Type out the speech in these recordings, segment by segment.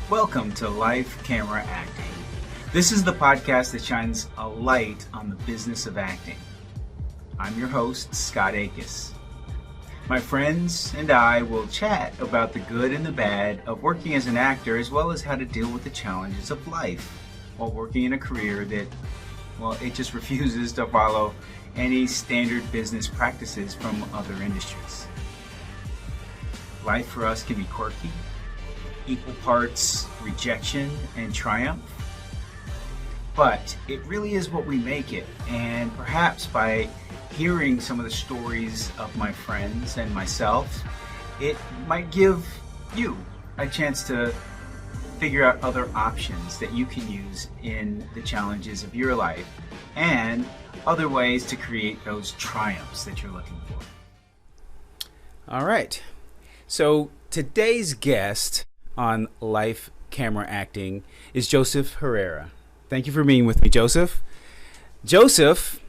Welcome to Life Camera Acting. This is the podcast that shines a light on the business of acting. I'm your host, Scott Akis. My friends and I will chat about the good and the bad of working as an actor, as well as how to deal with the challenges of life while working in a career that, well, it just refuses to follow any standard business practices from other industries. Life for us can be quirky, equal parts rejection and triumph, but it really is what we make it. And perhaps by hearing some of the stories of my friends and myself, it might give you a chance to figure out other options that you can use in the challenges of your life and other ways to create those triumphs that you're looking for. All right. So today's guest on Life Camera Acting is Joseph Hererra. Thank you for being with me, Joseph. Joseph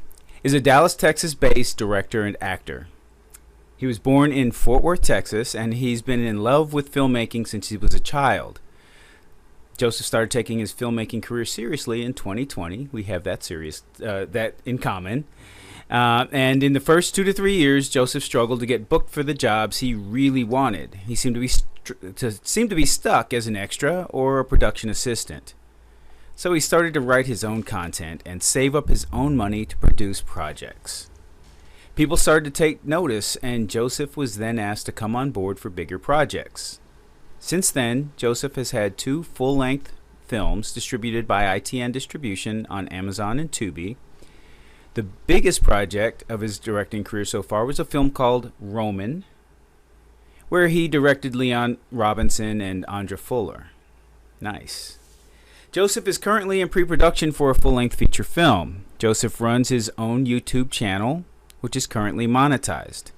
is a Dallas, Texas-based director and actor. He was born in Fort Worth, Texas, and he's been in love with filmmaking since he was a child. Joseph started taking his filmmaking career seriously in 2020. We have that in common. And in the first 2 to 3 years, Joseph struggled to get booked for the jobs he really wanted. He seemed to be stuck as an extra or a production assistant. So he started to write his own content and save up his own money to produce projects. People started to take notice, and Joseph was then asked to come on board for bigger projects. Since then, Joseph has had 2 full-length films distributed by ITN Distribution on Amazon and Tubi. The biggest project of his directing career so far was a film called Roman, where he directed Leon Robinson and Andra Fuller. Nice. Joseph is currently in pre-production for a full-length feature film. Joseph runs his own YouTube channel, which is currently monetized.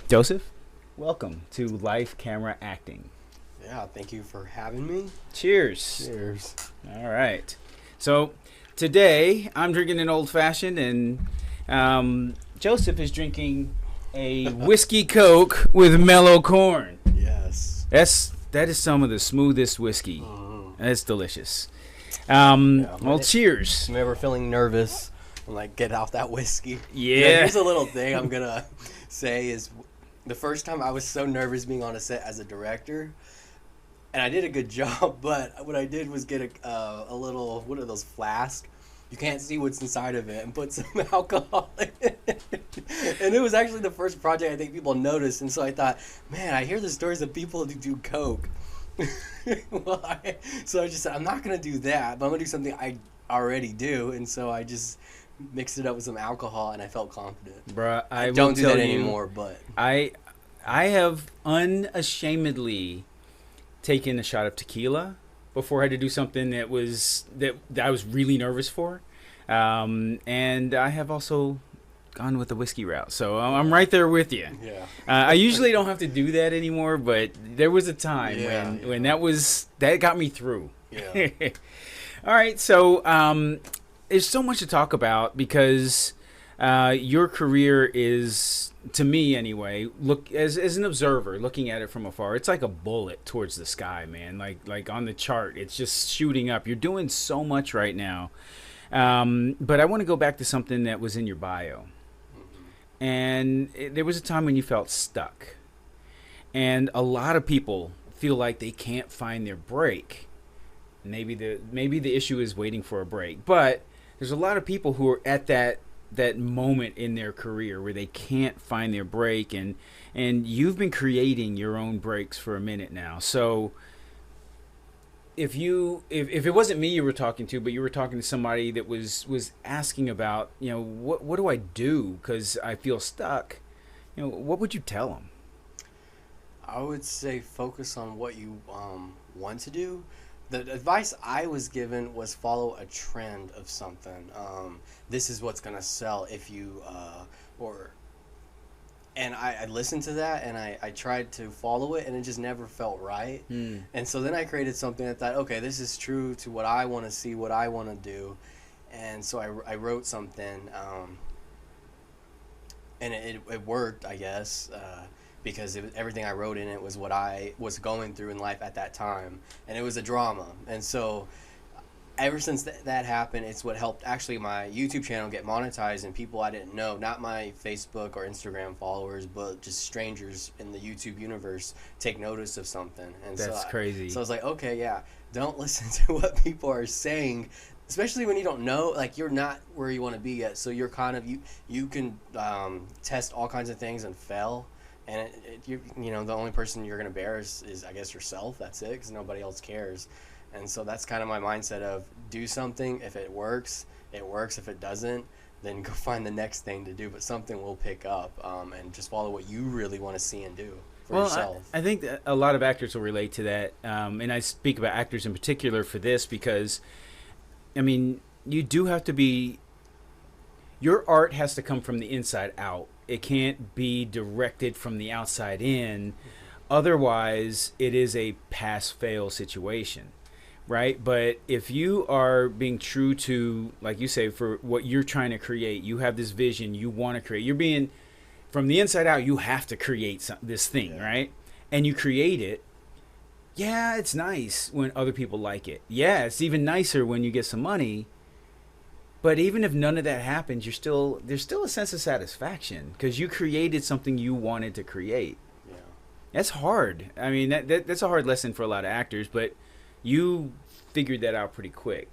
Joseph, welcome to Life Camera Acting. Yeah, thank you for having me. Cheers. Cheers. All right. So today I'm drinking an old fashioned, and Joseph is drinking a whiskey Coke with mellow corn. Yes. That is some of the smoothest whiskey. That's delicious. Cheers. I'm ever feeling nervous, I'm like, get out that whiskey. Yeah. Here's a little thing I'm gonna say is the first time I was so nervous being on a set as a director, and I did a good job, but what I did was get a little, what are those, flask? You can't see what's inside of it, and put some alcohol in it. And it was actually the first project I think people noticed, and so I thought, man, I hear the stories of people who do Coke. So I just said, I'm not going to do that, but I'm going to do something I already do, and so I just mixed it up with some alcohol, and I felt confident. Bruh, I don't will do that tell you, anymore, but I have unashamedly taken a shot of tequila before I had to do something that I was really nervous for, and I have also gone with the whiskey route, so I'm right there with you. Yeah. I usually don't have to do that anymore, but there was a time when that got me through. Yeah. All right, so there's so much to talk about because your career is, to me anyway, look as an observer looking at it from afar, it's like a bullet towards the sky, man. Like on the chart, it's just shooting up. You're doing so much right now. But I want to go back to something that was in your bio. And there was a time when you felt stuck. And a lot of people feel like they can't find their break. Maybe the issue is waiting for a break. But there's a lot of people who are at that moment in their career where they can't find their break, and you've been creating your own breaks for a minute now. So if it wasn't me you were talking to, but you were talking to somebody that was asking about, what do I do because I feel stuck, what would you tell them? I would say focus on what you want to do. The advice I was given was follow a trend of something. This is what's going to sell if you, and I listened to that, and I tried to follow it, and it just never felt right. And so then I created something that thought, okay, this is true to what I want to see, what I want to do. And so I wrote something, and it worked, I guess. because everything I wrote in it was what I was going through in life at that time, and it was a drama. And so ever since that happened, it's what helped actually my YouTube channel get monetized, and people I didn't know, not my Facebook or Instagram followers, but just strangers in the YouTube universe take notice of something. And That's crazy. So I was like, okay, yeah, don't listen to what people are saying, especially when you don't know, like you're not where you want to be yet. So you're kind of, you can test all kinds of things and fail. And you know, the only person you're going to bear is, I guess, yourself. That's it, because nobody else cares. And so that's kind of my mindset of do something. If it works, it works. If it doesn't, then go find the next thing to do. But something will pick up, and just follow what you really want to see and do for yourself. I think that a lot of actors will relate to that. And I speak about actors in particular for this because, I mean, you do have to be, your art has to come from the inside out. It can't be directed from the outside in. Otherwise, it is a pass-fail situation. Right? But if you are being true to, like you say, for what you're trying to create, you have this vision you want to create. You're being, from the inside out, you have to create this thing, right? And you create it. Yeah, it's nice when other people like it. Yeah, it's even nicer when you get some money. But even if none of that happens, there's still a sense of satisfaction because you created something you wanted to create. Yeah. That's hard. I mean, that's a hard lesson for a lot of actors, but you figured that out pretty quick.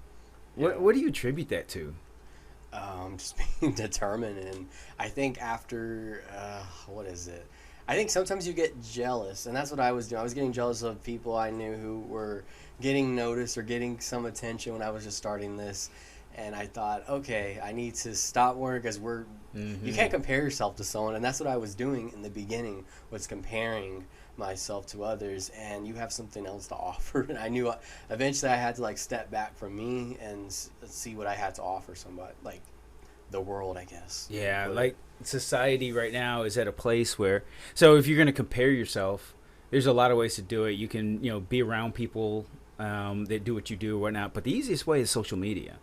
Yeah. What do you attribute that to? Just being determined. And I think after, what is it? I think sometimes you get jealous, and that's what I was doing. I was getting jealous of people I knew who were getting noticed or getting some attention when I was just starting this. And I thought, okay, I need to stop worrying because you can't compare yourself to someone. And that's what I was doing in the beginning, was comparing myself to others, and you have something else to offer. And I knew eventually I had to like step back from me and see what I had to offer somebody, like the world, I guess. Yeah, like society right now is at a place where, so if you're going to compare yourself, there's a lot of ways to do it. You can, be around people that do what you do or whatnot, but the easiest way is social media.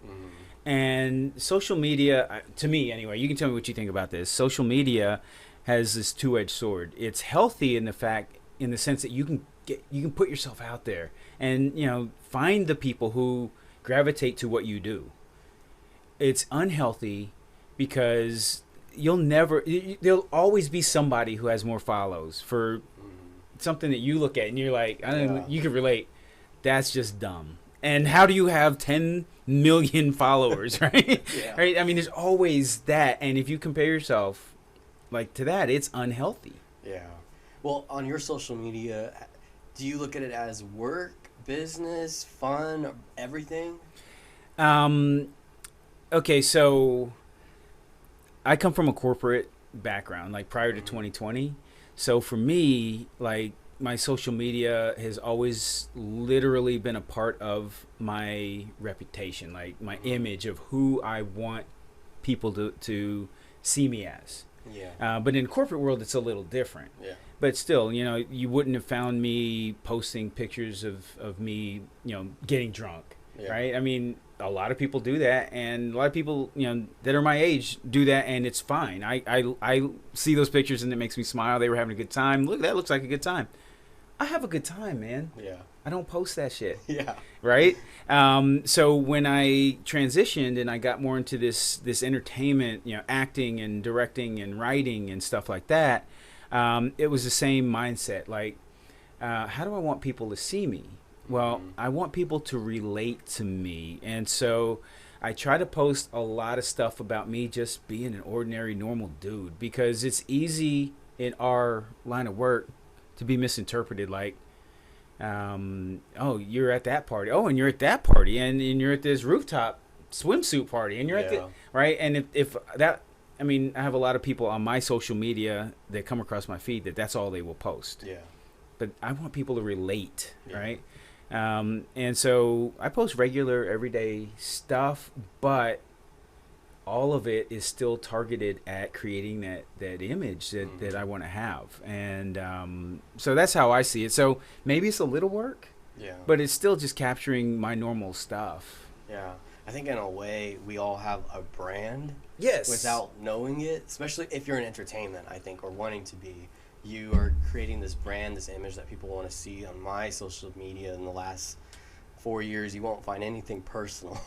And social media, to me anyway, you can tell me what you think about this. Social media has this two-edged sword. It's healthy in the sense that you can put yourself out there and find the people who gravitate to what you do. It's unhealthy because there'll always be somebody who has more follows for something that you look at and you're like, you can relate. That's just dumb. And how do you have 10 million followers, right? Yeah. Right? I mean, there's always that. And if you compare yourself like to that, it's unhealthy. Yeah. Well, on your social media, do you look at it as work, business, fun, everything? Okay, so I come from a corporate background, like prior to 2020. So for me, like, my social media has always literally been a part of my reputation, like my image of who I want people to see me as. Yeah. But in the corporate world, it's a little different. Yeah. But still, you wouldn't have found me posting pictures of me, getting drunk, right? I mean, a lot of people do that, and a lot of people, that are my age do that, and it's fine. I see those pictures, and it makes me smile. They were having a good time. Look, that looks like a good time. I have a good time, man. Yeah. I don't post that shit. Yeah. Right? So when I transitioned and I got more into this entertainment, acting and directing and writing and stuff like that, it was the same mindset. Like, how do I want people to see me? Well, I want people to relate to me. And so I try to post a lot of stuff about me just being an ordinary, normal dude, because it's easy in our line of work to be misinterpreted like, oh, you're at that party. Oh, and you're at that party. And you're at this rooftop swimsuit party. And you're at the, right? And if that, I mean, I have a lot of people on my social media that come across my feed that's all they will post. Yeah. But I want people to relate, right? And so I post regular, everyday stuff, but all of it is still targeted at creating that image that I want to have. And so that's how I see it. So maybe it's a little work, but it's still just capturing my normal stuff. Yeah. I think in a way we all have a brand. Yes. Without knowing it, especially if you're in entertainment, I think, or wanting to be. you are creating this brand, this image that people want to see. On my social media in the last 4 years, you won't find anything personal.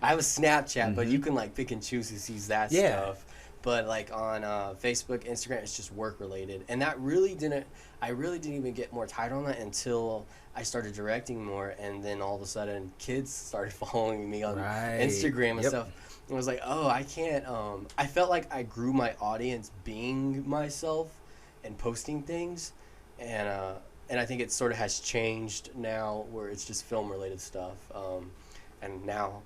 I have a Snapchat, but you can like pick and choose who sees that stuff. But like on Facebook, Instagram, it's just work related, and that really didn't. I really didn't even get more tight on that until I started directing more, and then all of a sudden, kids started following me on Instagram and stuff. And I was like, oh, I can't. I felt like I grew my audience being myself and posting things, and I think it sort of has changed now, where it's just film related stuff, and now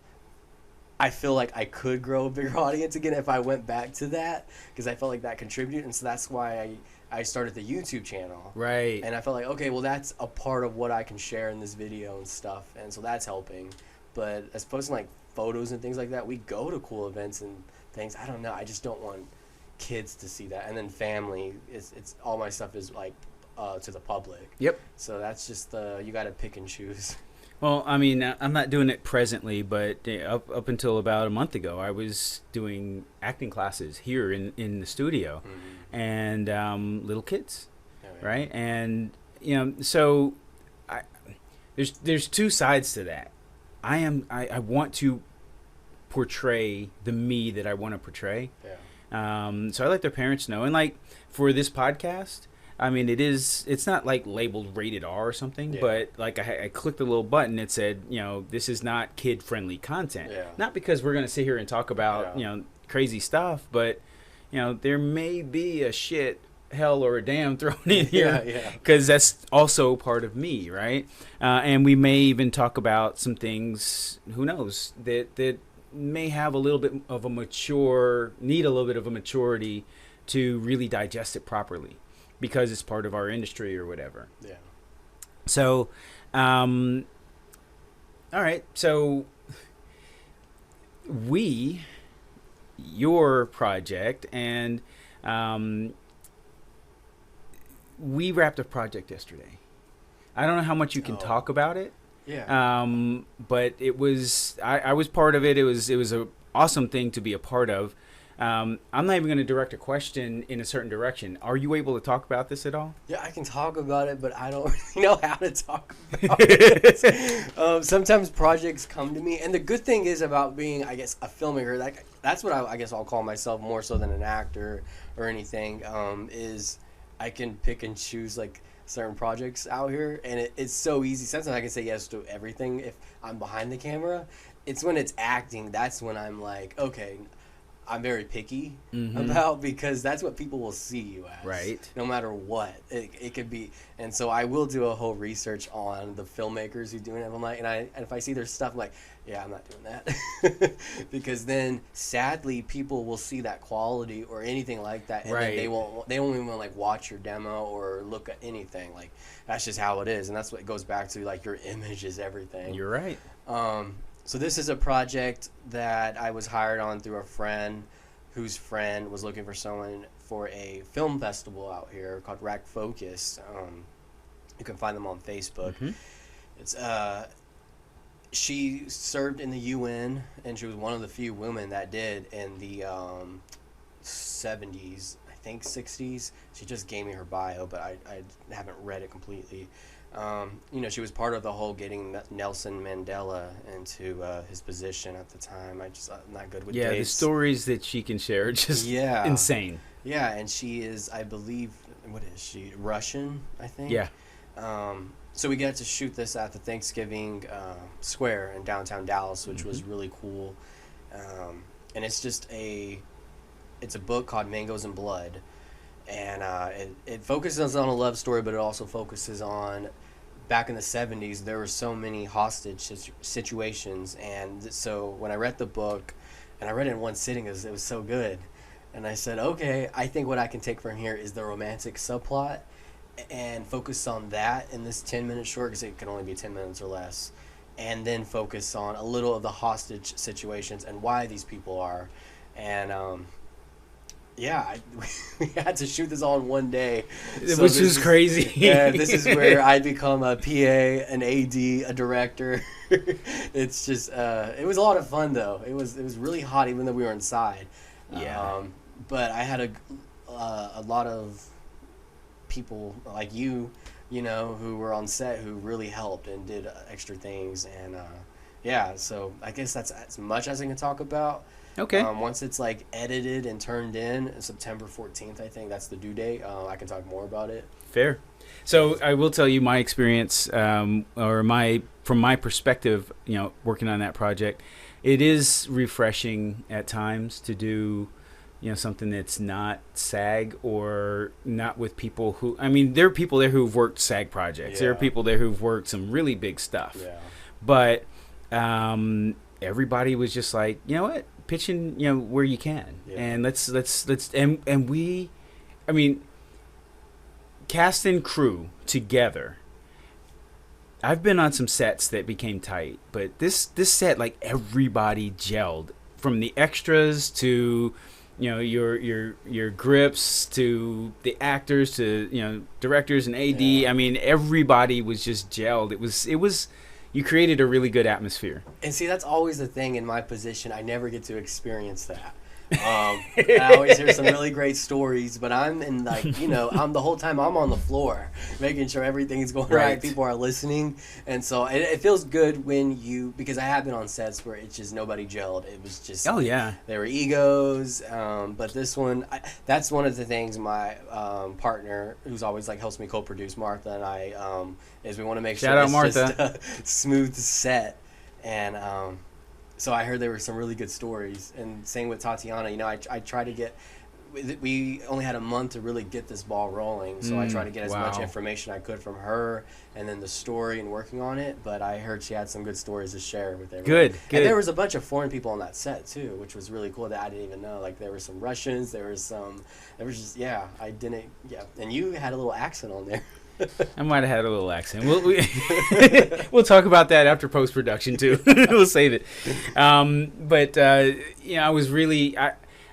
I feel like I could grow a bigger audience again if I went back to that, because I felt like that contributed, and so that's why I started the YouTube channel. Right. And I felt like, okay, well, that's a part of what I can share in this video and stuff, and so that's helping. But as opposed to like photos and things like that, we go to cool events and things. I don't know. I just don't want kids to see that, and then family. It's all my stuff is like to the public. Yep. So that's just you got to pick and choose. Well, I mean, I'm not doing it presently, but up until about a month ago, I was doing acting classes here in the studio, and little kids, right? And so there's two sides to that. I want to portray the me that I want to portray. Yeah. So I let their parents know, and like for this podcast, I mean, it's not like labeled rated R or something, but like I clicked a little button. It said, this is not kid friendly content. Yeah. Not because we're going to sit here and talk about, crazy stuff, but, there may be a shit, hell, or a damn thrown in here. Because that's also part of me, right? And we may even talk about some things, who knows, that may have a little bit of a need a little bit of a maturity to really digest it properly, because it's part of our industry or whatever. Yeah. So, all right. So, your project, and we wrapped a project yesterday. I don't know how much you can talk about it. Yeah. But it was, I was part of it. It was an awesome thing to be a part of. I'm not even going to direct a question in a certain direction. Are you able to talk about this at all? Yeah, I can talk about it, but I don't really know how to talk about it. Sometimes projects come to me, and the good thing is about being, I guess, a filmmaker, that's what I guess I'll call myself more so than an actor or anything, is I can pick and choose, like, certain projects out here, and it's so easy. Sometimes I can say yes to everything if I'm behind the camera. It's when it's acting, that's when I'm like, okay, I'm very picky about, because that's what people will see you as. Right. No matter what. It could be. And so I will do a whole research on the filmmakers who do it. I'm like, and if I see their stuff, I'm like, yeah, I'm not doing that. Because then, sadly, people will see that quality or anything like that, and then they won't even like watch your demo or look at anything. Like, that's just how it is. And that's what goes back to, like, your image is everything. You're right. So this is a project that I was hired on through a friend whose friend was looking for someone for a film festival out here called Rack Focus. You can find them on Facebook. It's she served in the UN, and she was one of the few women that did in the 70s, I think 60s. She just gave me her bio, but I haven't read it completely. She was part of the whole getting Nelson Mandela into his position at the time. I'm not good with dates. Yeah, the stories that she can share are just insane. Yeah, and she is, I believe, what is she? Russian, I think. Yeah. So we got to shoot this at the Thanksgiving Square in downtown Dallas, which was really cool. And it's just it's a book called Mangoes and Blood. And it focuses on a love story, but it also focuses on, back in the 70s, there were so many hostage situations. And so when I read the book, and I read it in one sitting, it was so good. And I said, okay, I think what I can take from here is the romantic subplot and focus on that in this 10-minute short, because it can only be 10 minutes or less. And then focus on a little of the hostage situations and why these people are. And yeah, we had to shoot this all in one day. Which is crazy. Yeah, this is where I become a PA, an AD, a director. It's just, it was a lot of fun, though. It was really hot, even though we were inside. Yeah. But I had a lot of people like you, you know, who were on set who really helped and did extra things. And yeah, so I guess that's as much as I can talk about. Okay. Once it's like edited and turned in September 14th, I think that's the due date. I can talk more about it. Fair. So I will tell you my experience, from my perspective, you know, working on that project, it is refreshing at times to do, you know, something that's not SAG or not with people who, I mean, there are people there who've worked SAG projects. There are people there who've worked some really big stuff. Yeah. But everybody was just like, you know what, pitching, you know, where you can, and let's and we, I mean, cast and crew together. I've been on some sets that became tight, but this set, like, everybody gelled, from the extras to, you know, your grips to the actors to, you know, directors and AD. I mean, everybody was just gelled. It was you created a really good atmosphere. And see, that's always the thing in my position. I never get to experience that. I always hear some really great stories, but I'm in, like, you know, I'm the whole time I'm on the floor making sure everything's going right, people are listening. And so it feels good when you, because I have been on sets where it's just nobody gelled. It was just, there were egos. But this one, that's one of the things my partner, who's always like helps me co-produce, Martha, and I, is we want to make sure it's just a smooth set. And so I heard there were some really good stories, and same with Tatiana. You know, I try to get. We only had a month to really get this ball rolling, so I tried to get as much information I could from her, and then the story and working on it. But I heard she had some good stories to share with everyone. Good. And there was a bunch of foreign people on that set too, which was really cool that I didn't even know. Like, there were some Russians, there was just I didn't and you had a little accent on there. I might have had a little accent. We'll talk about that after post-production too. We'll save it. But you know, I was really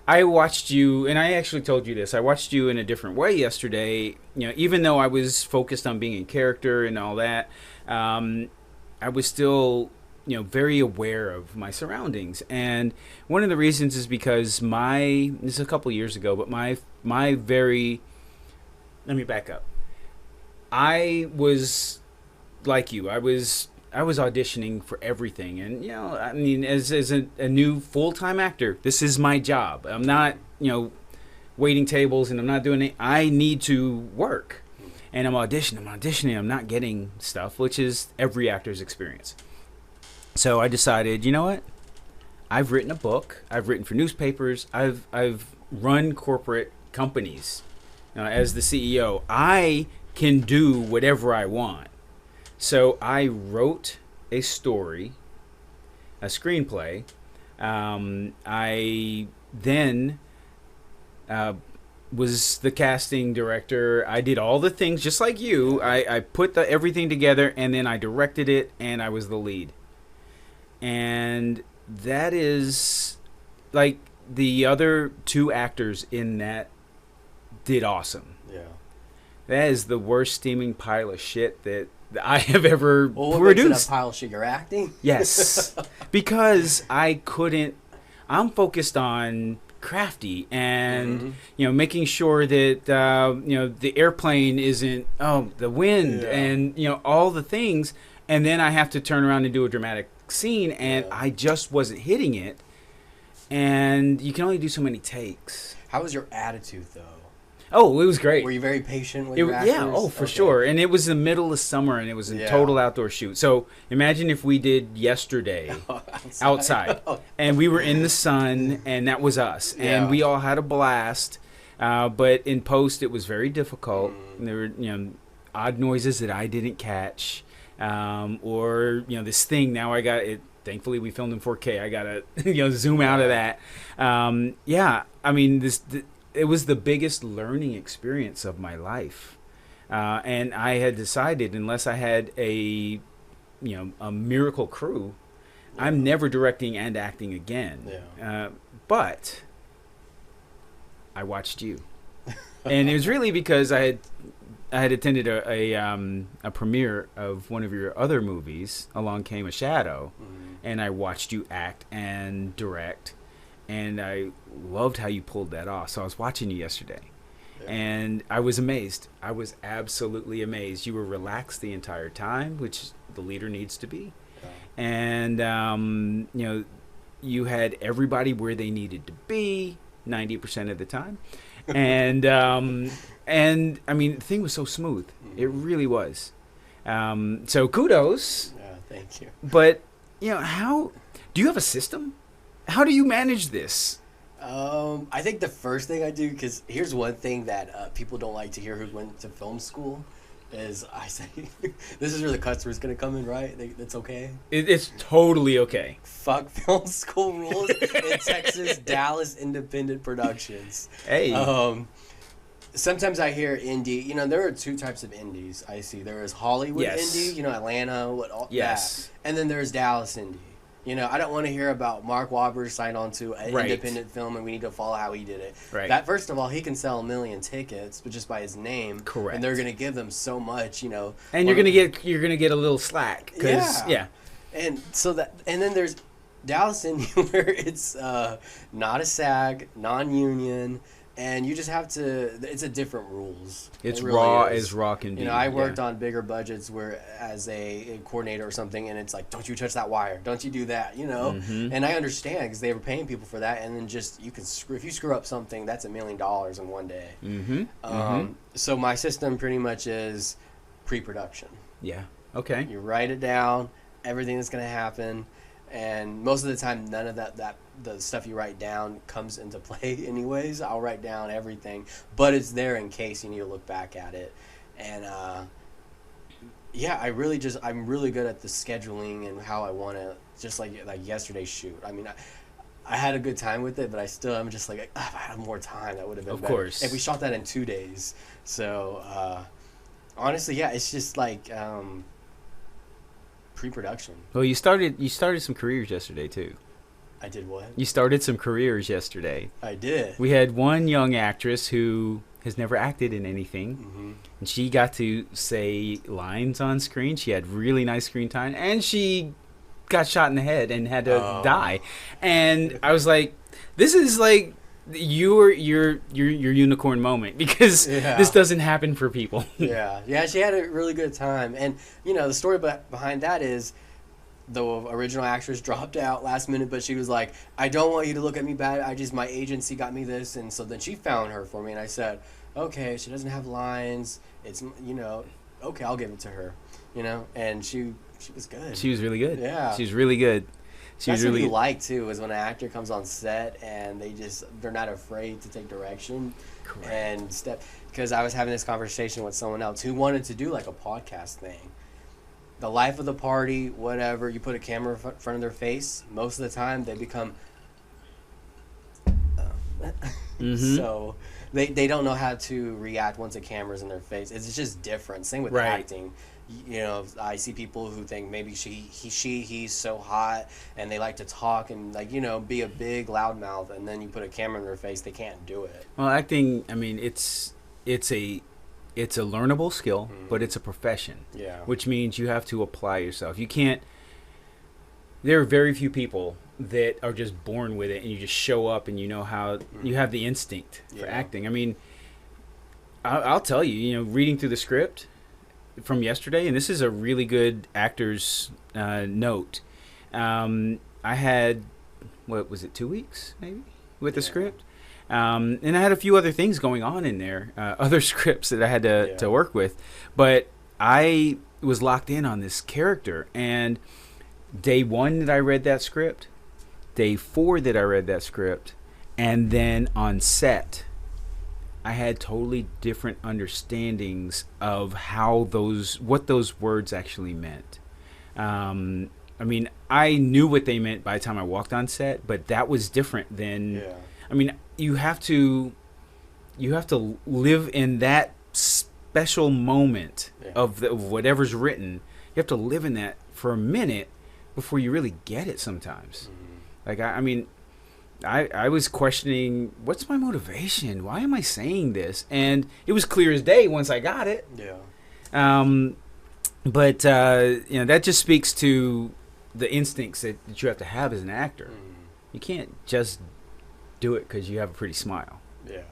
I watched you, and I actually told you this. I watched you in a different way yesterday. You know, even though I was focused on being in character and all that, I was still, you know, very aware of my surroundings. And one of the reasons is because this is a couple years ago, but my very, let me back up. I was like you. I was auditioning for everything, and, you know, I mean, as a new full-time actor, this is my job. I'm not, you know, waiting tables, and I'm not doing it. I need to work, and I'm auditioning. I'm not getting stuff, which is every actor's experience. So I decided, you know what? I've written a book. I've written for newspapers. I've run corporate companies as the CEO. I can do whatever I want. So I wrote a story, a screenplay. I then was the casting director. I did all the things just like you. I put everything together, and then I directed it, and I was the lead. And that is, like, the other two actors in that did awesome. Yeah. That is the worst steaming pile of shit that I have ever produced. What makes it a pile of shit? You're acting? Yes. Because I'm focused on crafty and, you know, making sure that, you know, the airplane isn't, the wind and, you know, all the things. And then I have to turn around and do a dramatic scene, and I just wasn't hitting it. And you can only do so many takes. How was your attitude, though? Oh, it was great. Were you very patient with your actors? Yeah, for sure. And it was the middle of summer, and it was a total outdoor shoot. So imagine if we did yesterday outside. And we were in the sun, and that was us. And we all had a blast. But in post, it was very difficult. There were, you know, odd noises that I didn't catch. Or, you know, this thing, now I got it. Thankfully, we filmed in 4K. I got to, you know, zoom out of that. I mean, it was the biggest learning experience of my life. And I had decided, unless I had a miracle crew, I'm never directing and acting again. But I watched you. And it was really because I had attended a premiere of one of your other movies, Along Came a Shadow, and I watched you act and direct. And I loved how you pulled that off. So I was watching you yesterday. And I was amazed. I was absolutely amazed. You were relaxed the entire time, which the leader needs to be. And, you know, you had everybody where they needed to be 90% of the time. And, and I mean, the thing was so smooth. It really was. So kudos. Yeah, thank you. But, you know, how do you have a system? How do you manage this? I think the first thing I do, because here's one thing that people don't like to hear who went to film school, is I say, this is where the customer's going to come in, right? That's okay? It's totally okay. Fuck film school rules in Texas, Dallas independent productions. Hey. Sometimes I hear indie. You know, there are two types of indies I see. There is Hollywood indie, you know, Atlanta, that. And then there's Dallas indie. You know, I don't want to hear about Mark Wahlberg signed on to an independent film and we need to follow how he did it. Right. That, first of all, he can sell 1 million tickets, but just by his name. Correct. And they're going to give them so much, you know. And you're gonna get a little slack. Yeah. And so and then there's Dallas indie where it's not a SAG, non-union. And you just have to. It's a different rules. It's it really raw is. as rock can be. You know, I worked on bigger budgets where, as a coordinator or something, and it's like, don't you touch that wire, don't you do that, you know. And I understand because they were paying people for that, and then just you can screw if you screw up something, that's $1 million in one day. So my system pretty much is pre-production. Yeah. Okay. You write it down, everything that's going to happen. And most of the time, none of the stuff you write down comes into play anyways. I'll write down everything, but it's there in case you need to look back at it. And, yeah, I'm really good at the scheduling and how I want to, just like yesterday's shoot. I mean, I had a good time with it, but I'm just like, if I had more time, that would have been better. Of course. If we shot that in 2 days. So, honestly, yeah, it's just like, pre-production. Well, you started some careers yesterday too. I did what? You started some careers yesterday. I did. We had one young actress who has never acted in anything, and she got to say lines on screen. She had really nice screen time, and she got shot in the head and had to die. And I was like, "This is like your unicorn moment because this doesn't happen for people." Yeah, she had a really good time. And you know, the story behind that is the original actress dropped out last minute, but she was like, I don't want you to look at me bad, my agency got me this. And so then she found her for me, and I said, okay, she doesn't have lines, it's, you know, okay, I'll give it to her, you know. And she was good. She was really good. Yeah, she was really good. That's what you like too, is when an actor comes on set and they're not afraid to take direction. Correct. And step. Because I was having this conversation with someone else who wanted to do like a podcast thing. The life of the party, whatever, you put a camera in front of their face, most of the time they become so they don't know how to react once a camera's in their face. It's just different. Same with acting. You know, I see people who think maybe he's so hot, and they like to talk and, like, you know, be a big loudmouth, and then you put a camera in their face, they can't do it. Well, acting, I mean, it's a learnable skill, but it's a profession. Yeah. Which means you have to apply yourself. You can't. There are very few people that are just born with it, and you just show up and you know how you have the instinct for acting. I mean, I'll tell you, you know, reading through the script from yesterday, and this is a really good actor's note. I had, what was it, 2 weeks maybe with the script, and I had a few other things going on in there, other scripts that I had to work with, but I was locked in on this character. And day 1 that I read that script, day 4 that I read that script, and then on set, I had totally different understandings of what those words actually meant. I mean, I knew what they meant by the time I walked on set, but that was different than. Yeah. I mean, you have to live in that special moment of whatever's written. You have to live in that for a minute before you really get it. Sometimes, like I mean. I was questioning, what's my motivation? Why am I saying this? And it was clear as day once I got it. Yeah. But you know, that just speaks to the instincts that you have to have as an actor. You can't just do it because you have a pretty smile. Yeah.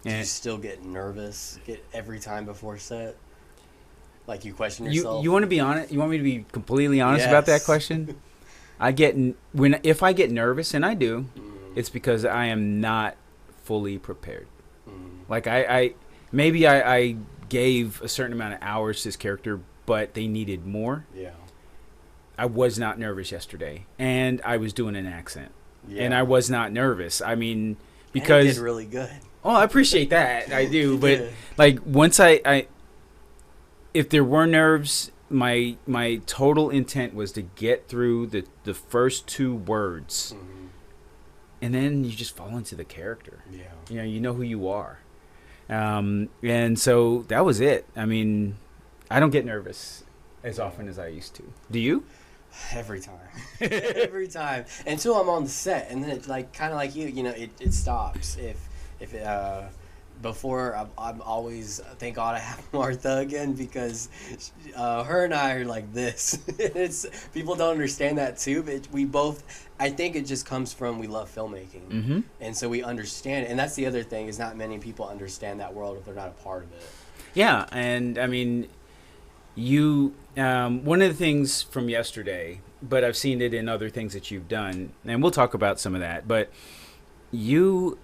Do you And still get nervous every time before set? Like you question you yourself? you want to be honest? You want me to be completely honest about that Yes. question? If I get nervous, and I do, it's because I am not fully prepared. Like I gave a certain amount of hours to this character, but they needed more. Yeah. I was not nervous yesterday, and I was doing an accent, Yeah. and I was not nervous. I mean, And because you did really good. I appreciate that, I do, but Yeah. like once I if there were nerves, my total intent was to get through the first 2 words, and then you just fall into the character. Yeah. You know who you are, and so that was it. I mean, I don't get nervous as often as I used to. Do you? Every time. Every time. Until I'm on the set, and then it kind of like you know, it stops. If it, before I'm always, thank God I have Martha again, because her and I are like this. It's people don't understand that too, but we both, I think it just comes from we love filmmaking, and so we understand it. And that's the other thing, is not many people understand that world if they're not a part of it. Yeah, and I mean, you one of the things from yesterday, but I've seen it in other things that you've done, and we'll talk about some of that, but you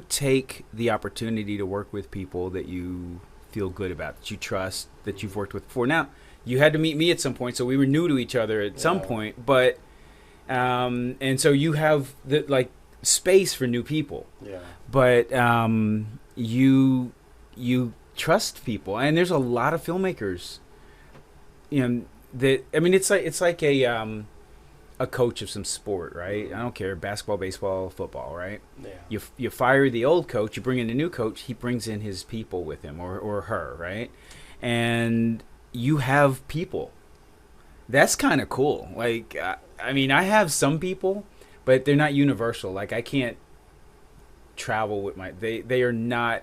take the opportunity to work with people that you feel good about, that you trust, that you've worked with before. Now, you had to meet me at some point, so we were new to each other at some point, but and so you have the like space for new people. Yeah. But you trust people, and there's a lot of filmmakers, that, I mean, it's like a coach of some sport, right? I don't care, basketball, baseball, football, right? Yeah. You fire the old coach, you bring in a new coach, he brings in his people with him, or her, right? And you have people. That's kind of cool. Like, I mean, I have some people, but they're not universal. Like, I can't travel with they are not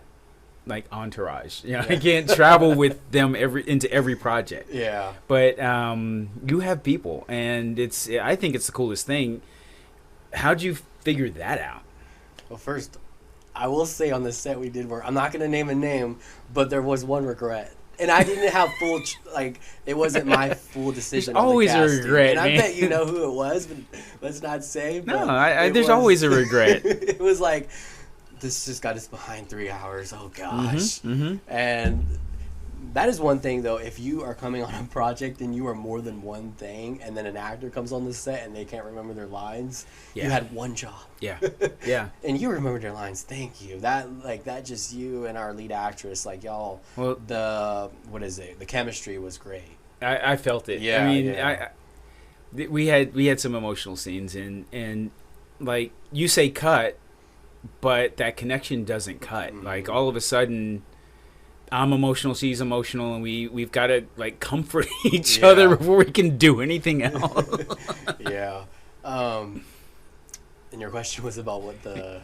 like entourage. I can't travel with them into every project. Yeah. But you have people, and I think it's the coolest thing. How'd you figure that out? Well, first, I will say on the set we did work, I'm not going to name a name, but there was one regret. And I didn't have it wasn't my full decision. There's always on the a casting. regret, and I man. bet you know who it was, but let's not say. No, but there's always a regret. It was like, this just got us behind 3 hours. Oh gosh. And that is one thing, though. If you are coming on a project and you are more than one thing, and then an actor comes on the set and they can't remember their lines, you had one job. Yeah. Yeah. And you remembered their lines. Thank you. That just you and our lead actress, like y'all. Well, the chemistry was great. I felt it. Yeah. I mean, yeah. we had some emotional scenes, and like you say cut, but that connection doesn't cut. Like, all of a sudden, I'm emotional, she's emotional, and we've got to like comfort each other before we can do anything else. Yeah. And your question was about what the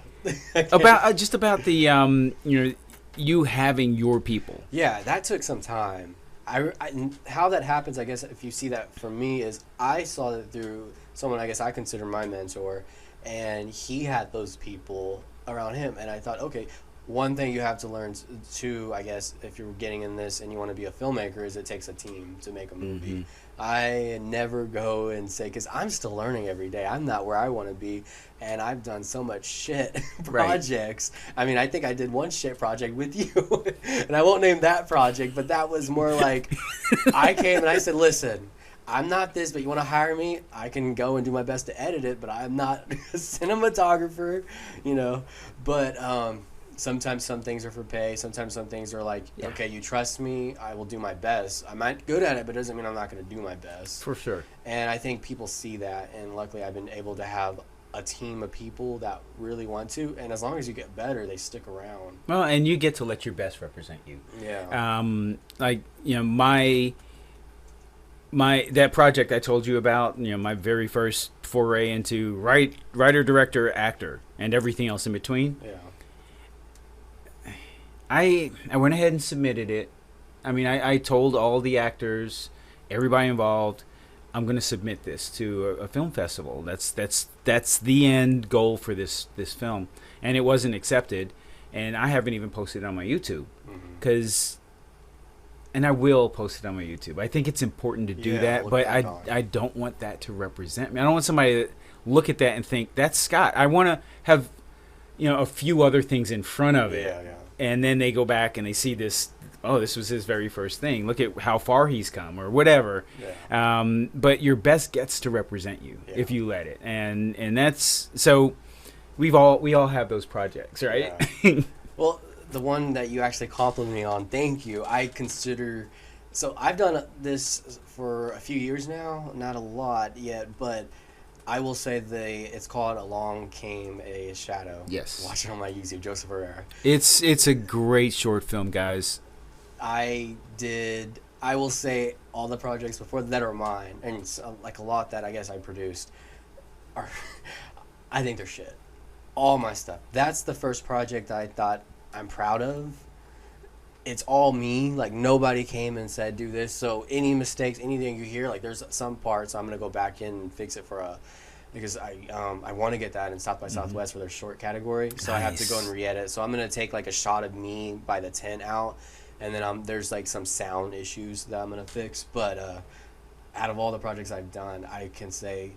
about the you having your people. Yeah, that took some time. How that happens, I guess, if you see that from me, is I saw that through someone I guess I consider my mentor, and he had those people around him, and I thought, okay, one thing you have to learn too, I guess, if you're getting in this and you want to be a filmmaker, is it takes a team to make a movie. I never go and say, because I'm still learning every day. I'm not where I want to be, and I've done so much shit projects. Right. I mean, I think I did one shit project with you, and I won't name that project, but that was more like, I came and I said, listen, I'm not this, but you want to hire me? I can go and do my best to edit it, but I'm not a cinematographer, But sometimes some things are for pay. Sometimes some things are like, okay, you trust me, I will do my best. I might be good at it, but it doesn't mean I'm not going to do my best. For sure. And I think people see that, and luckily I've been able to have a team of people that really want to, and as long as you get better, they stick around. Well, and you get to let your best represent you. Yeah. That project I told you about, my very first foray into writer, director, actor, and everything else in between. Yeah. I went ahead and submitted it. I mean, I told all the actors, everybody involved, I'm going to submit this to a film festival. That's the end goal for this film, and it wasn't accepted. and I haven't even posted it on my YouTube Mm-hmm. because. And I will post it on my YouTube. I think it's important to do that, but I don't want that to represent me. I don't want somebody to look at that and think that's Scott. I want to have, a few other things in front of it, and then they go back and they see this. Oh, this was his very first thing. Look at how far he's come, or whatever. Yeah. But your best gets to represent you if you let it, and that's so. We all have those projects, right? Yeah. Well. The one that you actually complimented me on, thank you. I consider, so I've done this for a few years now, not a lot yet, but I will say it's called Along Came a Shadow. Yes. Watch it on my YouTube, Joseph Hererra. It's a great short film, guys. I will say all the projects before that are mine, and it's like a lot that I guess I produced, I think they're shit. All my stuff. That's the first project I thought I'm proud of. It's all me. Like, nobody came and said do this. So any mistakes, anything you hear, like, there's some parts I'm gonna go back in and fix it because I want to get that in South by Southwest for their short category. So I have to go and re-edit. So I'm gonna take like a shot of me by the tent out, and then there's like some sound issues that I'm gonna fix. But out of all the projects I've done, I can say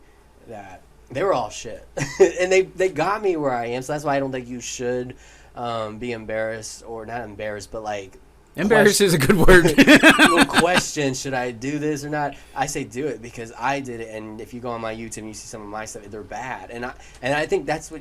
that they were all shit, and they got me where I am. So that's why I don't think you should be embarrassed, or not embarrassed, but like embarrassed is a good word. Question, should I do this or not? I say do it because I did it, and if you go on my YouTube and you see some of my stuff, they're bad, and I think that's what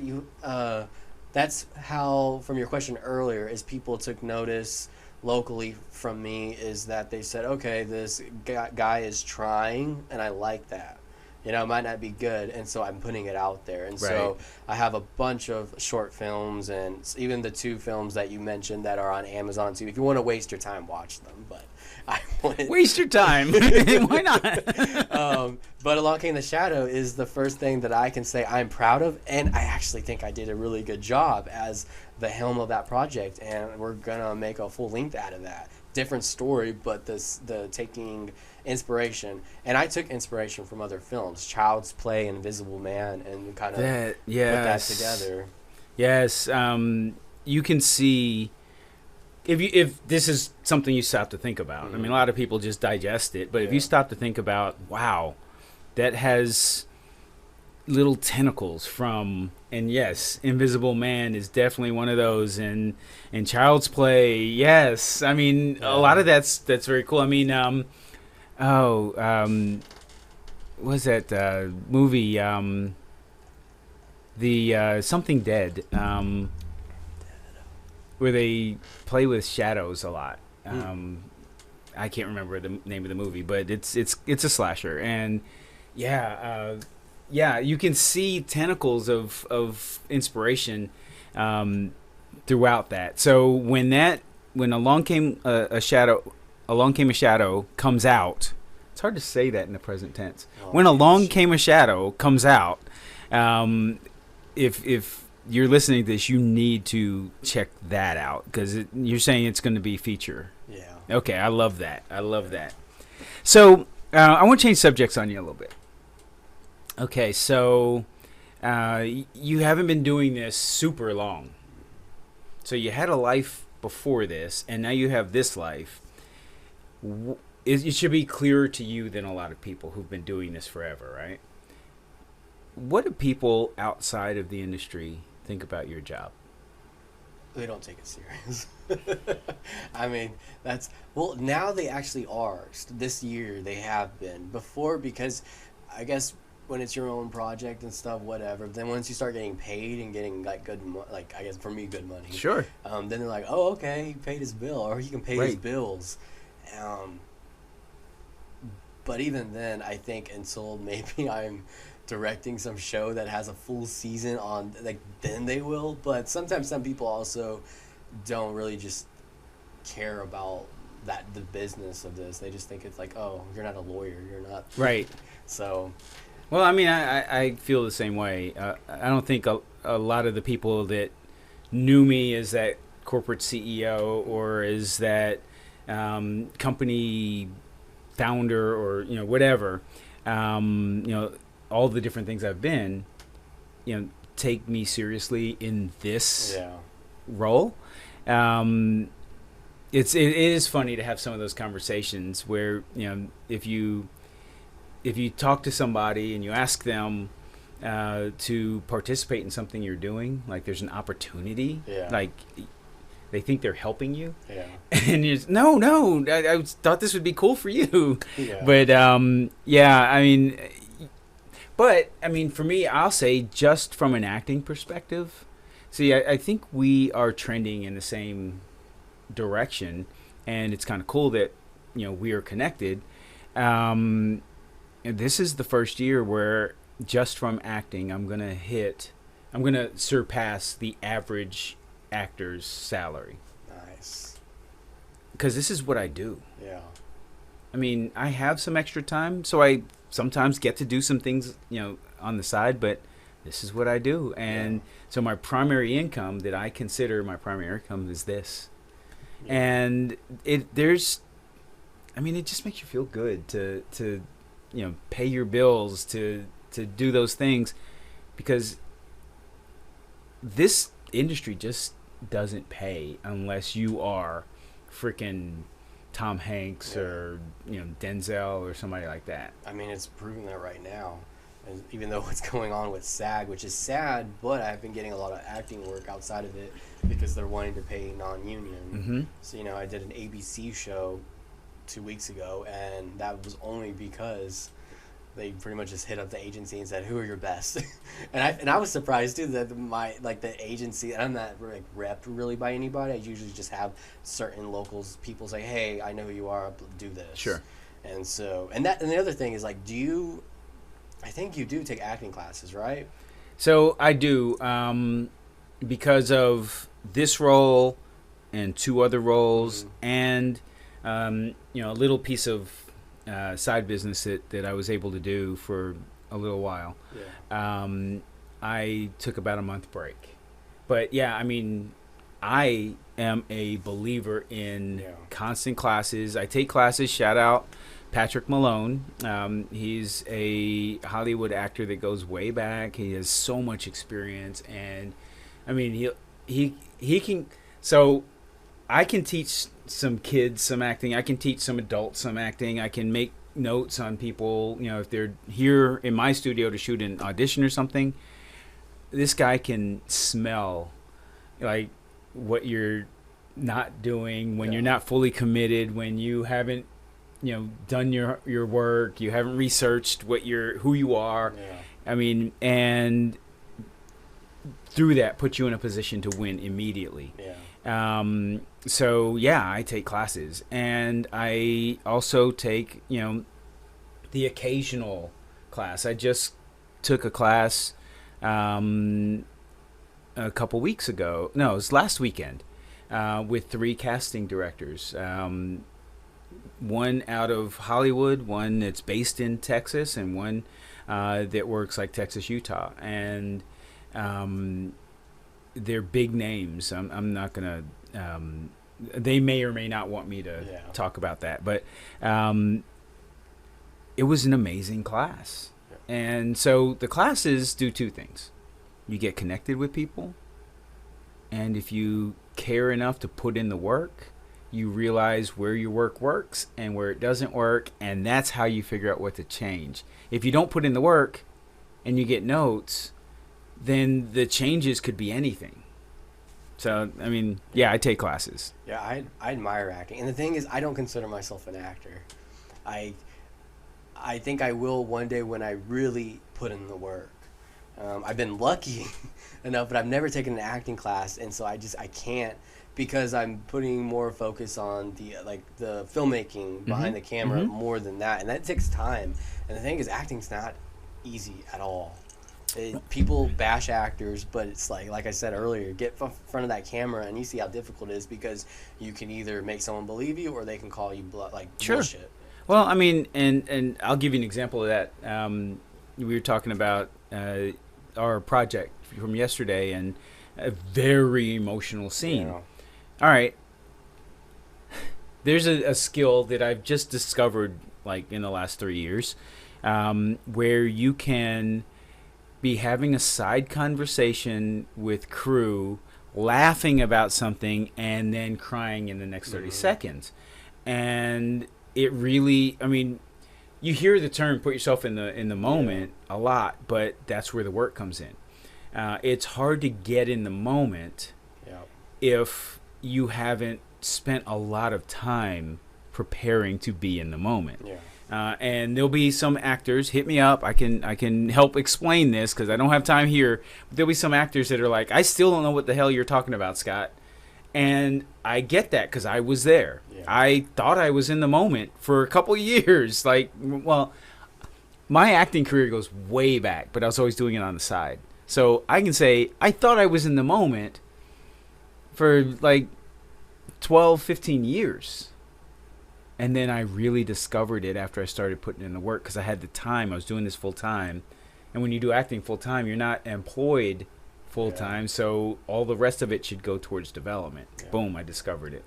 that's how, from your question earlier, is people took notice locally from me, is that they said, okay, this guy is trying, and I like that. It might not be good, and so I'm putting it out there. And so I have a bunch of short films, and even the 2 films that you mentioned that are on Amazon too. If you want to waste your time, watch them. But I want waste your time. Why not? But Along Came the Shadow is the first thing that I can say I'm proud of, and I actually think I did a really good job as the helm of that project. And we're gonna make a full length out of that. Different story, but the taking inspiration, and I took inspiration from other films, Child's Play and Invisible Man, and kind of put that together. Yes, you can see if this is something you stop to think about. Mm-hmm. I mean, a lot of people just digest it, but if you stop to think about, wow, that has little tentacles from, and yes, Invisible Man is definitely one of those, and Child's Play, yes. I mean, a lot of that's very cool. I mean, what was that movie? The Something Dead, where they play with shadows a lot. I can't remember the name of the movie, but it's a slasher, and you can see tentacles of inspiration throughout that. So when Along Came a Shadow comes out, it's hard to say that in the present tense. When Along Came a Shadow comes out, if you're listening to this, you need to check that out, because you're saying it's going to be feature. Yeah. Okay, I love that. So I want to change subjects on you a little bit. Okay, so you haven't been doing this super long. So you had a life before this, and now you have this life. It should be clearer to you than a lot of people who've been doing this forever, right? What do people outside of the industry think about your job? They don't take it serious. I mean, now they actually are. This year they have been. Before, because I guess when it's your own project and stuff, whatever. Then once you start getting paid and getting like good, I guess for me, good money. Sure. Then they're like, oh, okay, he paid his bill, or he can pay his bills. But even then, I think until maybe I'm directing some show that has a full season on, like, then they will. But sometimes some people also don't really just care about the business of this. They just think it's like, oh, you're not a lawyer, you're not right. So well, I mean, I feel the same way. I don't think a lot of the people that knew me as that corporate CEO or as that company founder, or whatever, all the different things I've been, take me seriously in this role. It is funny to have some of those conversations where, you know, if you talk to somebody and you ask them to participate in something you're doing, like there's an opportunity, like they think they're helping you, and you're just, no, I thought this would be cool for you, but I mean, for me, I'll say just from an acting perspective, see, I think we are trending in the same direction, and it's kind of cool that, you know, we are connected. And this is the first year where just from acting, I'm gonna surpass the average actor's salary. Nice. Because this is what I do. Yeah. I mean, I have some extra time, so I sometimes get to do some things, you know, on the side, but this is what I do. And so my primary income that I consider my primary income is this. And it just makes you feel good to you know, pay your bills, to do those things, because this industry just doesn't pay unless you are freaking Tom Hanks or, you know, Denzel or somebody like that. I mean, it's proving that right now. And even though what's going on with SAG, which is sad, but I've been getting a lot of acting work outside of it because they're wanting to pay non-union. So, you know, I did an ABC show 2 weeks ago, and that was only because they pretty much just hit up the agency and said, "Who are your best?" and I was surprised too that the agency, and I'm not like repped really by anybody. I usually just have certain locals people say, "Hey, I know who you are. Do this." Sure. And so, and the other thing is, like, I think you do take acting classes, right? So I do, because of this role and 2 other roles, and you know, a little piece of side business that I was able to do for a little while. I took about a month break, but yeah, I mean, I am a believer in constant classes. I take classes. Shout out Patrick Malone. He's a Hollywood actor that goes way back. He has so much experience, and I mean, he can. So I can teach some kids some acting. I can teach some adults some acting. I can make notes on people. You know, if they're here in my studio to shoot an audition or something, this guy can smell like what you're not doing, when you're not fully committed, when you haven't, you know, done your work, you haven't researched who you are. I mean, and through that put you in a position to win immediately. So yeah, I take classes, and I also take, you know, the occasional class. I just took a class a couple weeks ago. No, it was last weekend, with 3 casting directors. One out of Hollywood, one that's based in Texas, and one that works like Texas, Utah. And they're big names. I'm not going to... they may or may not want me to talk about that. But it was an amazing class. And so the classes do 2 things. You get connected with people. And if you care enough to put in the work, you realize where your work works and where it doesn't work. And that's how you figure out what to change. If you don't put in the work and you get notes, then the changes could be anything. So, I mean, yeah, I take classes. Yeah, I admire acting. And the thing is, I don't consider myself an actor. I think I will one day when I really put in the work. I've been lucky enough, but I've never taken an acting class, and so I can't, because I'm putting more focus on the filmmaking behind the camera more than that, and that takes time. And the thing is, acting's not easy at all. People bash actors, but it's like I said earlier, get in front of that camera and you see how difficult it is, because you can either make someone believe you or they can call you bullshit. Well, I mean, and I'll give you an example of that. We were talking about our project from yesterday, and a very emotional scene. All right. There's a skill that I've just discovered, like, in the last 3 years, where you can be having a side conversation with crew laughing about something and then crying in the next 30 seconds. And it really, I mean, you hear the term "put yourself in the moment" a lot, but that's where the work comes in. It's hard to get in the moment if you haven't spent a lot of time preparing to be in the moment. And there'll be some actors, hit me up. I can help explain this because I don't have time here. But there'll be some actors that are like, I still don't know what the hell you're talking about, Scott. And I get that because I was there. I thought I was in the moment for a couple of years. Like, well, my acting career goes way back, but I was always doing it on the side. So I can say I thought I was in the moment for like 12, 15 years. And then I really discovered it after I started putting in the work because I had the time. I was doing this full time. And when you do acting full time, you're not employed full time. So all the rest of it should go towards development. Boom, I discovered it.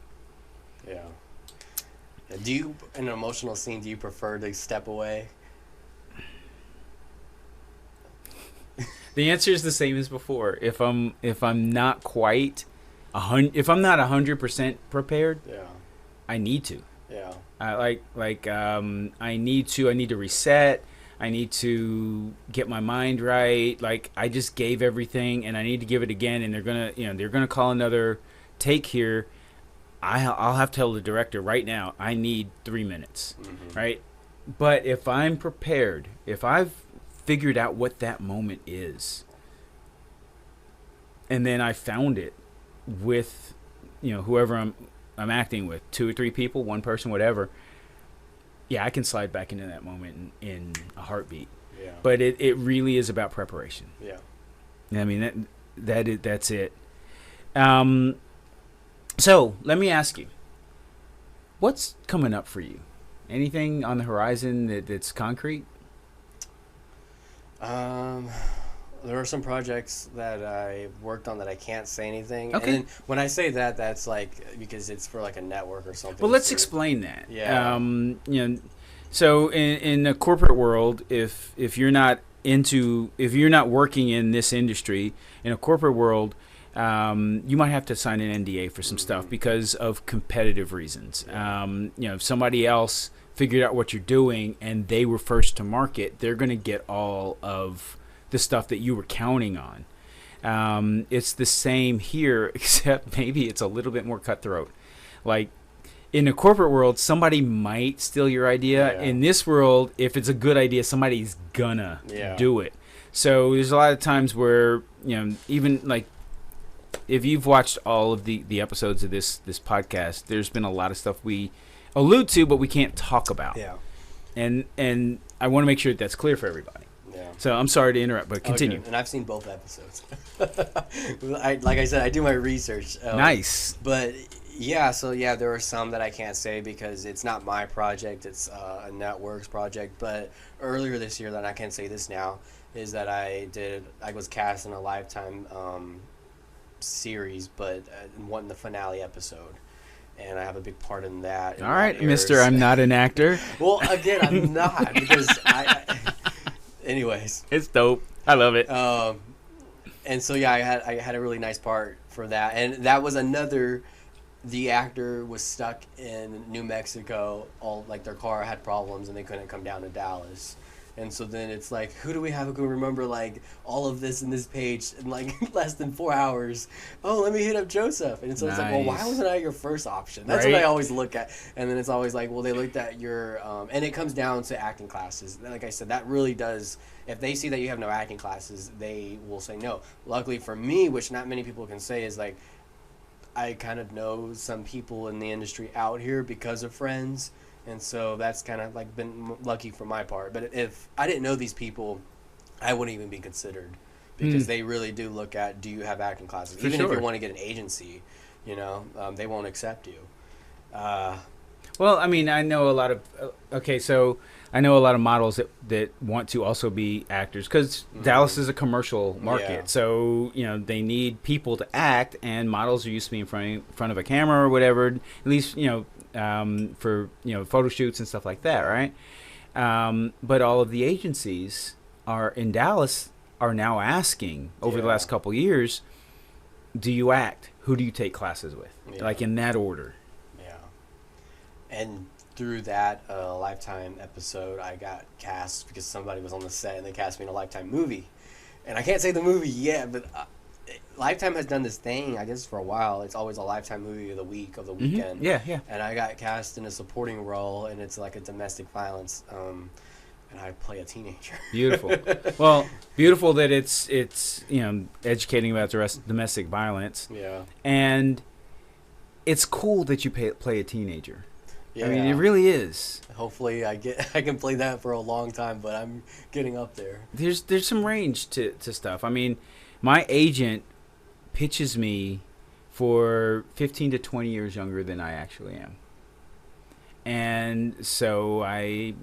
Do you, in an emotional scene, do you prefer to step away? The answer is the same as before. If I'm not quite if I'm not 100% prepared, I need to. I need to reset. I need to get my mind right. Like, I just gave everything and I need to give it again, and they're gonna call another take here. I'll have to tell the director right now, I need 3 minutes. Right? But if I'm prepared, if I've figured out what that moment is, and then I found it with whoever I'm acting with, 2 or 3 people, 1 person, whatever, I can slide back into that moment in a heartbeat. But it really is about preparation. I mean, that's it. So let me ask you, what's coming up for you? Anything on the horizon that's concrete? There are some projects that I worked on that I can't say anything. Okay. And when I say that, that's like because it's for like a network or something. Well, let's explain that. Yeah. So in the corporate world, if you're not working in this industry, in a corporate world, you might have to sign an NDA for some stuff because of competitive reasons. If somebody else figured out what you're doing and they were first to market, they're going to get all of the stuff that you were counting on. It's the same here, except maybe it's a little bit more cutthroat. Like, in the corporate world, somebody might steal your idea. In this world, if it's a good idea, somebody's gonna do it. So there's a lot of times where, even like, if you've watched all of the episodes of this podcast, there's been a lot of stuff we allude to, but we can't talk about. And I want to make sure that's clear for everybody. So I'm sorry to interrupt, but continue. Okay. And I've seen both episodes. Like I said, I do my research. Nice. But there are some that I can't say because it's not my project. It's a network's project. But earlier this year, that I can't say this now, is that I was cast in a Lifetime series, but won the finale episode. And I have a big part in that. All right, mister, I'm not an actor. Well, again, I'm not because anyways. It's dope. I love it. And so, I had a really nice part for that. And that was the actor was stuck in New Mexico. Their car had problems and they couldn't come down to Dallas. And so then it's like, who do we have who can remember like all of this in this page in like less than 4 hours? Oh, let me hit up Joseph. And so it's like, well, why wasn't I your first option? That's what I always look at. And then it's always like, well, they looked at your, and it comes down to acting classes. Like I said, that really does, if they see that you have no acting classes, they will say no. Luckily for me, which not many people can say, is like, I kind of know some people in the industry out here because of friends. And so that's kind of like been lucky for my part. But if I didn't know these people, I wouldn't even be considered because they really do look at, do you have acting classes? Even if you want to get an agency, they won't accept you. Well, I mean, I know a lot of I know a lot of models that want to also be actors because Dallas is a commercial market. So, they need people to act, and models are used to be in front of a camera or whatever, at least, for, photo shoots and stuff like that, right? But all of the agencies in Dallas are now asking over the last couple years, do you act? Who do you take classes with? Yeah. Like in that order. Yeah. And through that Lifetime episode, I got cast because somebody was on the set and they cast me in a Lifetime movie. And I can't say the movie yet, but Lifetime has done this thing, I guess, for a while. It's always a Lifetime movie of the week, of the weekend. Yeah, yeah. And I got cast in a supporting role, and it's like a domestic violence, and I play a teenager. Beautiful. Well, beautiful that it's educating about domestic violence. Yeah. And it's cool that you play a teenager. Yeah. I mean, it really is. Hopefully I can play that for a long time, but I'm getting up there. There's some range to stuff. I mean, my agent pitches me for 15 to 20 years younger than I actually am. And so I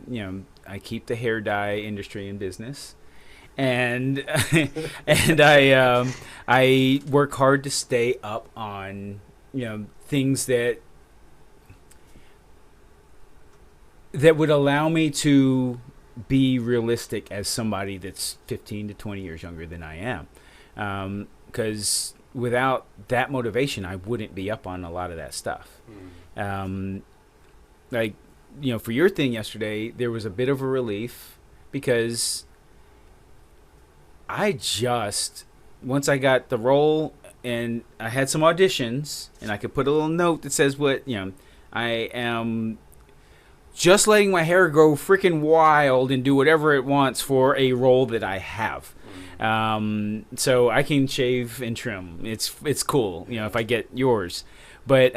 keep the hair dye industry in business. And and I work hard to stay up on, things that would allow me to be realistic as somebody that's 15 to 20 years younger than I am. Because without that motivation, I wouldn't be up on a lot of that stuff. Like, for your thing yesterday, there was a bit of a relief because once I got the role and I had some auditions and I could put a little note that says I am just letting my hair go freaking wild and do whatever it wants for a role that I have. So I can shave and trim. It's cool, if I get yours. But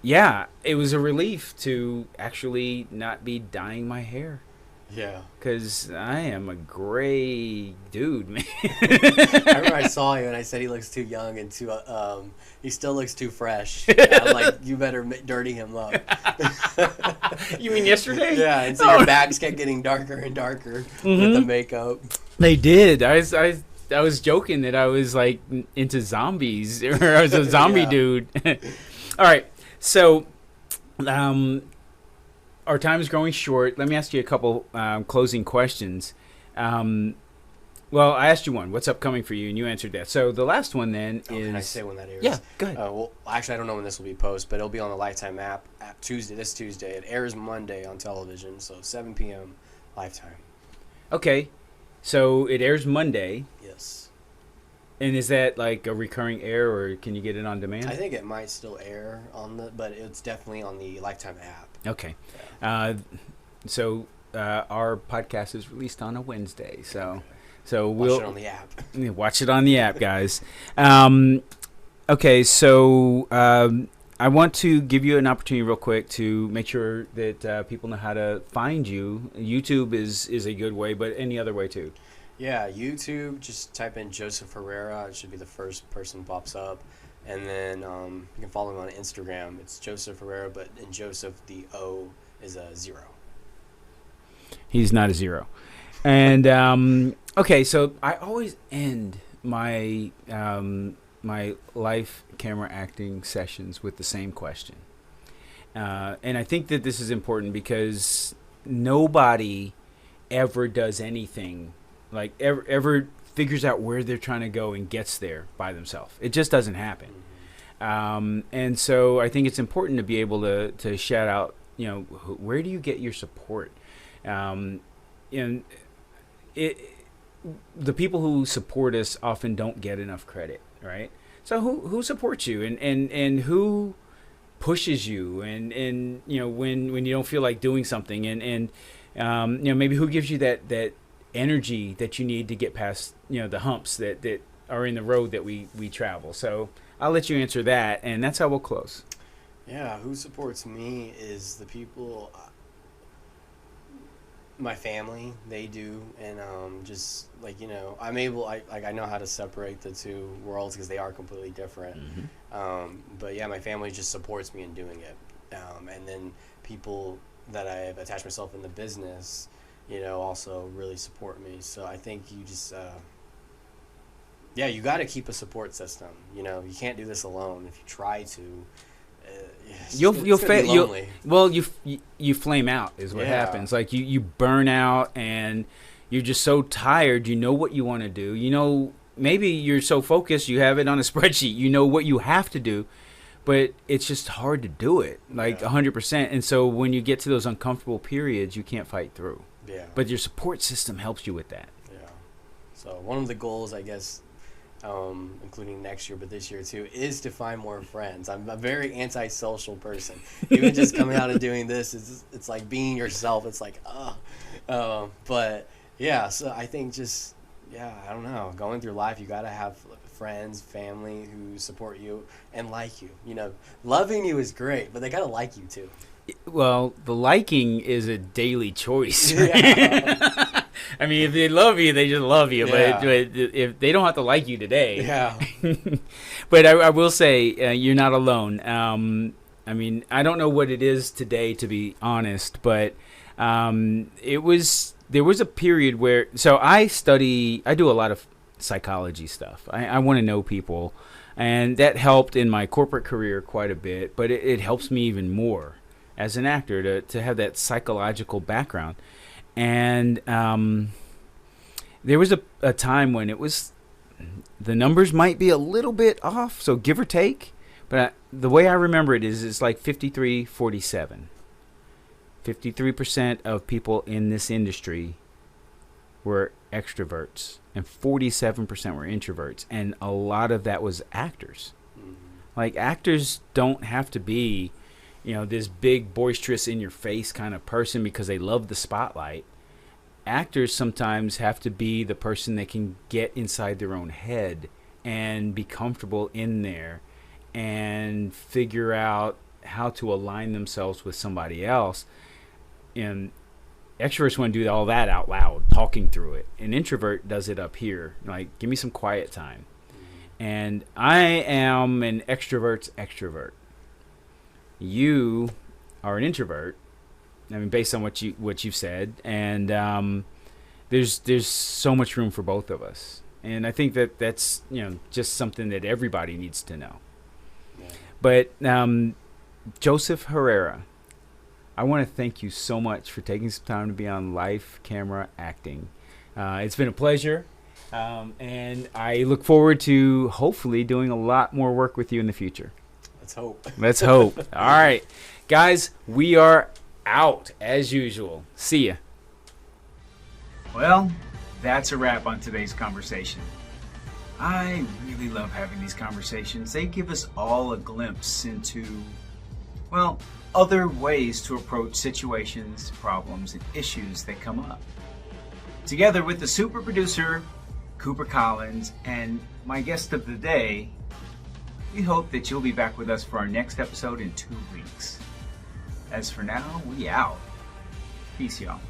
yeah, it was a relief to actually not be dyeing my hair. Yeah. Because I am a gray dude, man. I remember I saw you and I said he looks too young and too, he still looks too fresh. I'm like, you better dirty him up. You mean yesterday? Yeah, and so your bags kept getting darker and darker with the makeup. They did. I was joking that I was like into zombies, or I was a zombie dude. All right, so our time is growing short. Let me ask you a couple closing questions. Well, I asked you one. What's upcoming for you? And you answered that. So the last one then is... Can I say when that airs? Yeah, go ahead. Well, actually, I don't know when this will be posted, but it'll be on the Lifetime app this Tuesday. It airs Monday on television, so 7 p.m. Lifetime. Okay. So it airs Monday. Yes. And is that like a recurring air, or can you get it on demand? I think it might still air but it's definitely on the Lifetime app. Okay. Yeah. So our podcast is released on a Wednesday, so Watch it on the app. Watch it on the app, guys. Okay, so I want to give you an opportunity real quick to make sure that people know how to find you. YouTube is a good way, but any other way too. Yeah, YouTube, just type in Joseph Hererra. It should be the first person pops up. And then you can follow him on Instagram. It's Joseph Hererra, but in Joseph, the O is a 0. He's not a 0. And okay, so I always end my my life camera acting sessions with the same question, and I think that this is important because nobody ever does anything like ever figures out where they're trying to go and gets there by themselves. It just doesn't happen. And so I think it's important to be able to shout out, where do you get your support? And the people who support us often don't get enough credit, right? So who supports you and who pushes you and when you don't feel like doing something and maybe who gives you that energy that you need to get past the humps that are in the road that we travel. So I'll let you answer that, and that's how we'll close. Yeah, who supports me is the people, my family, they do, and just like I'm able, I know how to separate the two worlds because they are completely different. But yeah, my family just supports me in doing it, and then people that I have attached myself in the business, also really support me. So I think you just you got to keep a support system. You can't do this alone. If you try to, you'll fail. You flame out is what happens. Like you burn out and you're just so tired. You know what you want to do. maybe you're so focused, you have it on a spreadsheet, you know what you have to do, but it's just hard to do it like 100%. And so when you get to those uncomfortable periods, you can't fight through. Yeah. But your support system helps you with that. Yeah. So one of the goals, I guess, including next year, but this year too, is to find more friends. I'm a very antisocial person. Even just coming out and doing this, it's like being yourself. It's like, but yeah, so I think just, I don't know, going through life, you got to have friends, family who support you and like you. You know, loving you is great, but they got to like you too. Well, the liking is a daily choice. Yeah. I mean, if they love you, they just love you. Yeah. But if they don't have to like you today. Yeah. But I will say you're not alone. I mean, I don't know what it is today, to be honest, but there was a period where, so I do a lot of psychology stuff. I want to know people, and that helped in my corporate career quite a bit, but it helps me even more as an actor to have that psychological background. And there was a time when it was, the numbers might be a little bit off, so give or take, but the way I remember it is it's like 53-47. 53% of people in this industry were extroverts and 47% were introverts, and a lot of that was actors. Like, actors don't have to be, you know, this big, boisterous, in your face kind of person because they love the spotlight. Actors sometimes have to be the person that can get inside their own head and be comfortable in there and figure out how to align themselves with somebody else. And extroverts want to do all that out loud, talking through it. An introvert does it up here, like, give me some quiet time. And I am an extrovert's extrovert. You are an introvert. I mean, based on what you've said, and there's so much room for both of us, and I think that's, you know, just something that everybody needs to know. Yeah. But Joseph Hererra, I want to thank you so much for taking some time to be on Life Camera Acting. It's been a pleasure, and I look forward to hopefully doing a lot more work with you in the future. Let's hope. Let's hope. All right, guys, we are out as usual. See ya. Well, that's a wrap on today's conversation. I really love having these conversations. They give us all a glimpse into, well, other ways to approach situations, problems, and issues that come up. Together with the super producer, Cooper Collins, and my guest of the day, we hope that you'll be back with us for our next episode in 2 weeks. As for now, we out. Peace, y'all.